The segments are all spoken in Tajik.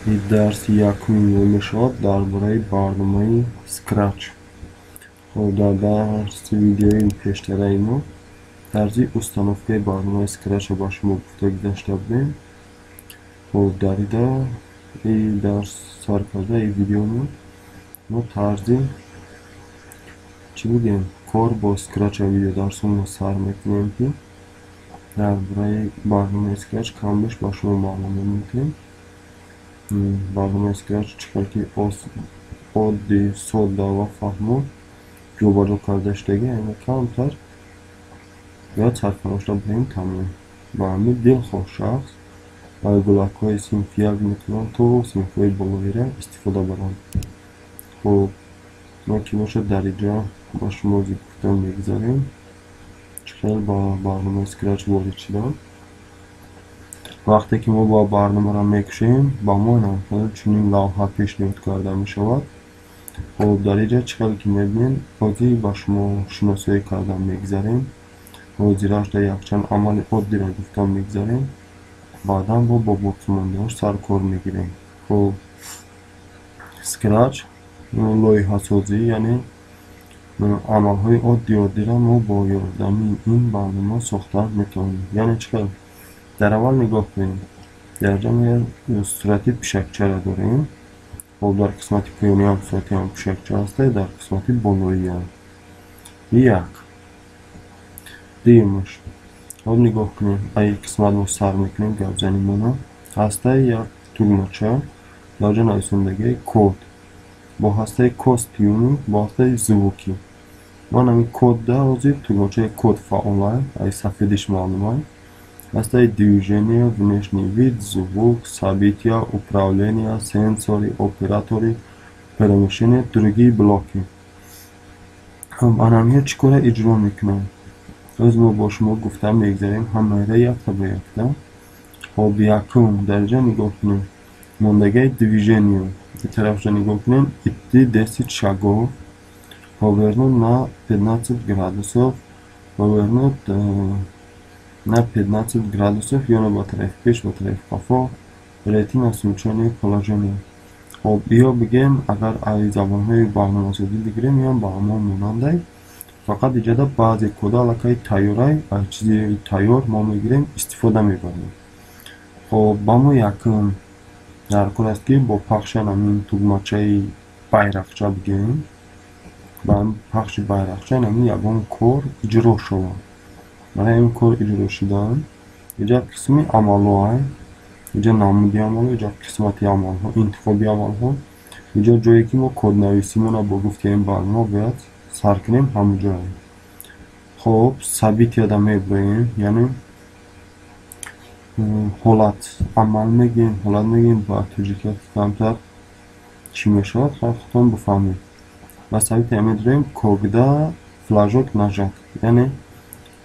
این درس یکمی میشود درباره برنامه سکرچ. خب در درس ویدیوی پیشتر ما درزی установкаи برنامه سکرچ با شما گذاشته بودیم. خب در این درس سر کرده این ویدیو ما طرزی چی بودیم کار با سکرچ ویدیو درسمون سر میکنیم که درباره برنامه سکرچ کم بیش با شما معلومات میدیم. برنامه سکرچ چقدر که عادی ساده و فهمون جابجا کردشتگی همه کمتر یاد سرفراشته بودیم تمام با همه دلخواه شخص و گلک های صنف یک میتونن تو صنف های بالایی را استفاده برن. خب ما که باشه در اینجا با شما گفتن میگذاریم چقدر با برنامه سکرچ وارد شدن. وقتی که ما با برنامه را میکشیم با ما نمیتونه چنین لوحه پیشنهاد کرده میشود. خب در اینجا چقدر که میبینیم بازی با شما شناسایی کردن میگذاریم و زیراش در یکچند عمل عادی را گفتن میگذاریم بعدا با بوکسماندهاش سر کار میگیریم. خب سکرچ لایحه سازی یعنی عمل های عادی را ما با یاردمی این برنامه ساخته میتونیم. یعنی چقدر در اول نگاه کنیم در جمع صورتی پیشکچه را داریم. خب در قسمت پایینی هم صورتی هم پیشکچه هسته در قسمت بالایی هم یک دیمش. خب نگاه کنیم ای قسمت ما سر میکنیم گوزنی منو هسته یک تولمچه در جا نویسندگی کود با هسته کاستیونی با هسته زوکی من همی کود ده وزید тулмачаи код фаъолай ай сафедиш маълумай ҳастаи движения внешний вид звук собития управления сенсори оператори перемещения другие блоки. анамия чӣ кора иҷро мекунам оз мо бо шумо гуфта мегзарем ҳамаира якта ба якта. ҳоб якум дар ҷо нигоҳ кунем мондагии движения тарафҷо нигоҳ кунем идти 10 шагов повернут на 15 градусов повернут на 15 градусов ёна ба тарафи пеш ба тарафи қафо рейтин на смучание положение. хоб ё бигем агар ай забонҳои барномасозӣ бигирем ё ба ҳамон монандай фақат иҷода баъзе кода аллакай тайёрай ай чизи тайёр мо мегирем истифода мебарем. хоб ба мо якум дар кор аст ки бо пахши ҳамин тугмачаи байрақча бигем ба пахши байрақча ҳамин ягон кор иҷро шавад. барои ин кор иҷро шудан иҷа қисми амалҳоай иҷа намуди амалҳо иҷа қисмати амалҳо интихоби амалҳо иҷа ҷое ки мо коднависимона бо гуфтаи барнома бояд сар кунем ҳамон ҷое. хоб сабит яда мебурем яъне ҳолат амал мегӯем ҳолат мегӯем ба тоҷика камтар чӣ мешавад худтон бифаҳмед ва сабити медурем когда флажок нажат яъне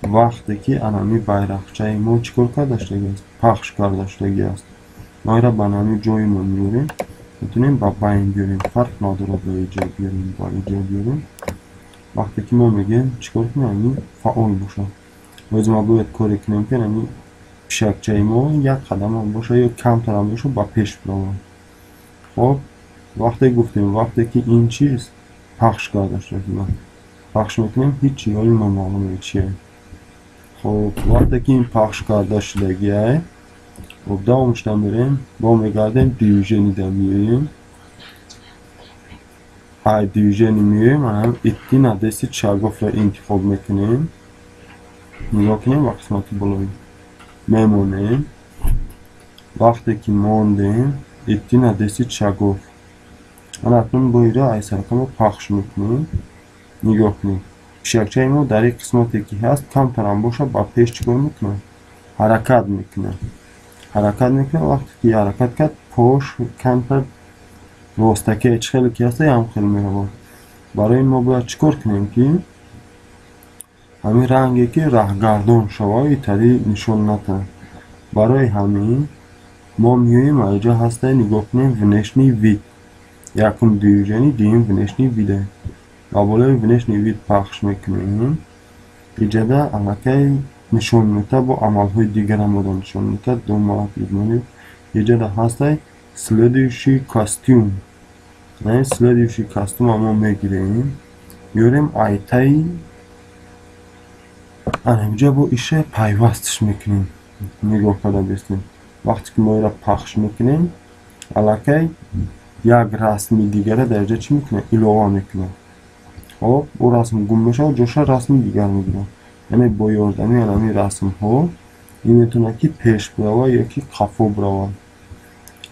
вақте ки анами байрақчаи мо чӣ кор кардаштаги аст пахш кардаштаги аст мо инро ба нами ҷоймон меорем метавонем ба байн биёрем фарқ надорад ба иҷо биёрем ба иҷо биёрем. вақте ки мо мегӯем чӣ кор кунем ами фаъол бошад боз мо бояд коре кунем ки ами пишакчаи мо як қадам ҳам бошад ё камтар ҳам бошад ба пеш биравад. хоб вақте гуфтем вақте ки ин чиз пахш кардаштаги аст пахш мекунем ҳичи ёли номаълуме чие. хоб вақте ки ин пахш карда шудагиай хоб давомшда мерем бо мегардем движенида меоем ай движени меоем анам идти на 10 шагофро интихоб мекунем нигоҳ кунем ба қисмати болои мемонем вақте ки мондем идти на 10 шагоф анакнун бо иро ай саркамо пахш мекунем нигоҳ кунем пишакчаи мо дар ин қисмате ки ҳаст камтарам бошад ба пеш чӣ кор мекунам ҳаракат мекунам вақте ки ҳаракат кард пош камтар ростакае чӣ хеле ки ҳаста ям хел меравад. барои ин мо бояд чӣ кор кунем ки ҳамин ранге ки раҳгардон шава итари нишон натан. барои ҳамин мо меоем аҷа ҳаста нигоҳ кунем внешний вид якум движени дуюм внешний виде ба болои внешний вид пахш мекунем иҷода аллакай нишон мета бо амалҳои дигар ҳам одам нишон мета дома идмонӣ иҷода ҳастай Следующий костюм. نه следующий костюм ما میگیریم، میاریم آیتای اینجا با ایشه پیوستش میکنیم. نگاه کرده بستیم وقتی که ما را پخش میکنیم علاکه یک رسمی دیگره در جا چی میکنه؟ ایلوه میکنه. خب او رسم گم میشه و جوشه رسمی دیگر میگیره. یعنی با یاردمی علمی رسم ها این میتونه که پیش بروه یا که قفو بروه.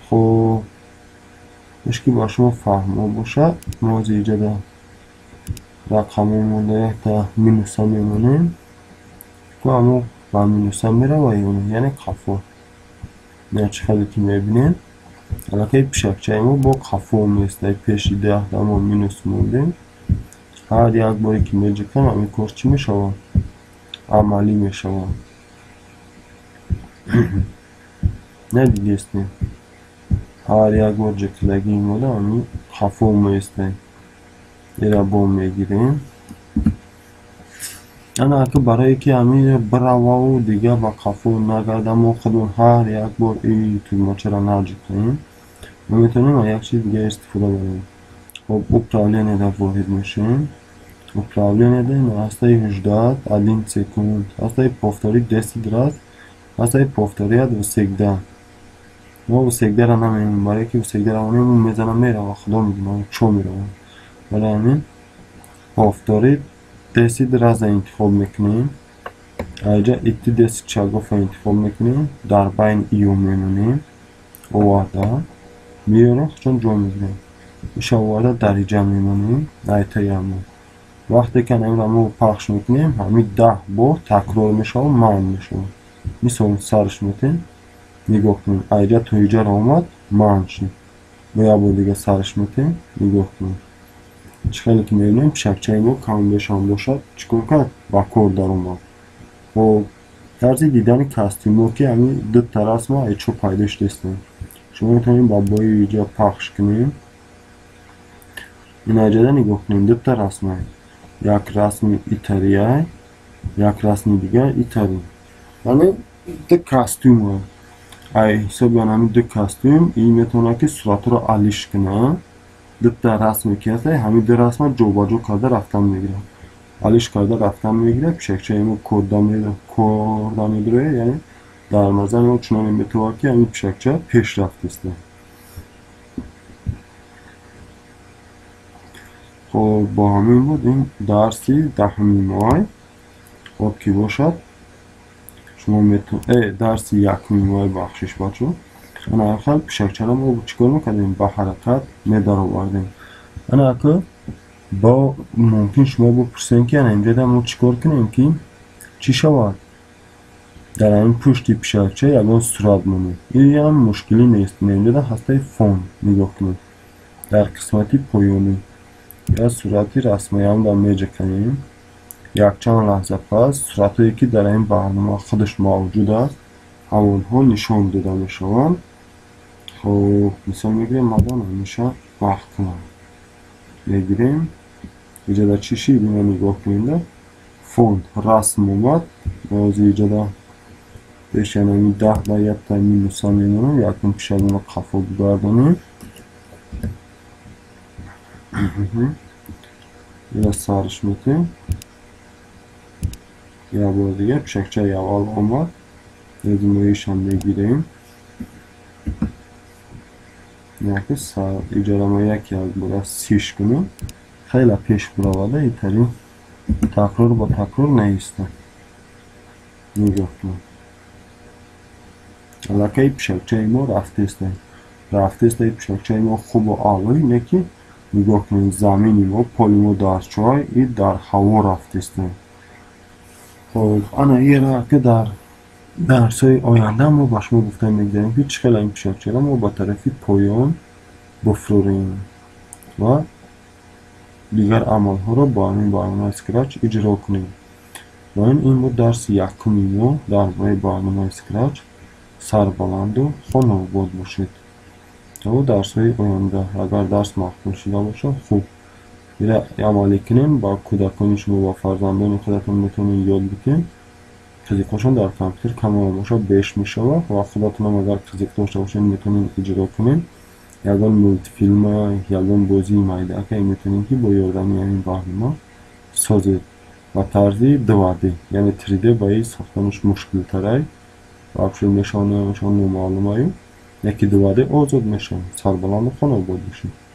خب مشکی با شما فهمه باشه ما از اینجا در رقم مونده تا مینوس ها میمونیم که همون با مینوس ها میره و یعنی قفو. نه چه خیلی که میبینیم علاقه پیشکچه ما با قفو میسته پیشی 10 ما مینوس موندیم. هر یک باری که میجه کنم همین کار چی میشوم؟ عملی میشوم. نه دیگه استیم هر یک بار جکلگی موده همین قفو میسته ایره با میگیریم. انا که برای که همین براوه و دیگه با قفو نگردم و خودون هر یک بار ای توی ما چرا نرجه کنیم ما میتونیم یک چیز دیگه استفاده بریم. خب управление در واحد میشیم. управление на основе 1 секунд. Оставить повторить 10 раз. Оставить повторять всегда. ما всегда را نمی‌مونیم برای که всегда را نمی‌مونیم میزنم میره و خدا میدونم چون میره. برای همین повторить 10 раз انتخاب میکنیم. اینجا ایتی 10 چگاف انتخاب میکنیم. در بین ایو میمونیم. اوارده میاره چون جا میگیریم. ایش اوارده در اینجا میمونیم. ایتایی همون وقتی که نمی رو پخش میکنیم همین 10 بار تکرار میشه و من میشه. مثلا سرش میتیم نگاه کنیم اینجا تو اینجا رو اومد من شد و یا بار دیگه سرش میتیم نگاه کنیم خیلی که میبینیم پیشکچه ما کم بشان باشد چکار کرد با کار در اومد. خب طرزی دیدن کاستیمو که همین دو طرف ما ایچو پیداش دستیم شما میتونیم با بایی اینجا پخش کنیم. این اینجا نگاه کنیم دو طرف ما یک رسمی ایتاریه یک رسمی دیگه ایتاری یعنی دو کاستوم ای حساب یعنی همین دو کاستوم این میتونه که صورت رو علیش کنه. دو تا رسمی که هسته همین دو رسم جو با جو کرده رفتن میگیره علیش کرده رفتن میگیره پیشکچه اینو کرده میدره یعنی در نظر ما چنان میتونه که همین پیشکچه پیش رفت است. خب با همین بود این درسی 10 ماه. خب کی باشد شما میتونید درسی 1 ماه بخشش بچه انا اخل پیشکچه را ما چیکار میکنیم با حرکت میدار آوردیم. انا که با ممکن شما بپرسین که اینجا در ما چیکار کنیم که چی شود در این پشتی پیشکچه یکان صورت مونیم. این هم مشکلی نیست. اینجا در هسته فون نگاه کنیم در قسمتی پایانی یا صورتی رسمی هم در میجه کنیم. یک چند لحظه پس صورتی که در این برنامه خودش موجود است همونها نشان داده می شوند. خب مثال میگیریم مدان همیشه وقت کنم میگیریم اینجا در چیشی بینه نگاه کنیم فوند رسم اومد باز اینجا در بشنمی 10 و یک تایمی مثال میمونم یکم پیشگون قفا بگردانیم یه سرش میتیم یه بار دیگه پیشکچه اول اومد رزومهیش هم میگیریم یکی سر ایجاره ما یکی از بوده سیش کنیم خیلی پیش براوده ایتری تکرار با تکرار نیسته نگاه کنیم علاقه پیشکچه ما رفته است پیشکچه ما خوب و عالی نکی نگاه کنیم زمینی ما پولیمو دارچوهای ای در هوا رفته است. خب انا یه را که در درسای آینده ما با شما گفتن میگذاریم که چه خیلی این پیشکچه را ما با طرفی پایان بفروریم و دیگر عمل ها را با همین برنامه اسکرچ اجرا کنیم. و این بود درس یکمی ما درباره برنامه اسکرچ. سربلند و خانواد باشید تا درس های آینده اگر درس مخفول شده باشه خوب میره عملی کنیم با کودکان شما با فرزندان خودتون میتونین یاد بکنین فیزیکاشون در کامپیوتر کم باشه بیش میشه و خودتون هم اگر فیزیک داشته باشین میتونین اجرا کنین ягон мультфилма, ягон бозии майдака метавонем ки бо ёрдамии ҳамин барнома созед ба тарзи 2D, яъне 3D ба ин сохтанаш мушкилтарай ва абшир нишонаашон номаълумаю яки 2D озод мешавад, сарбаланду хонобод мешавад.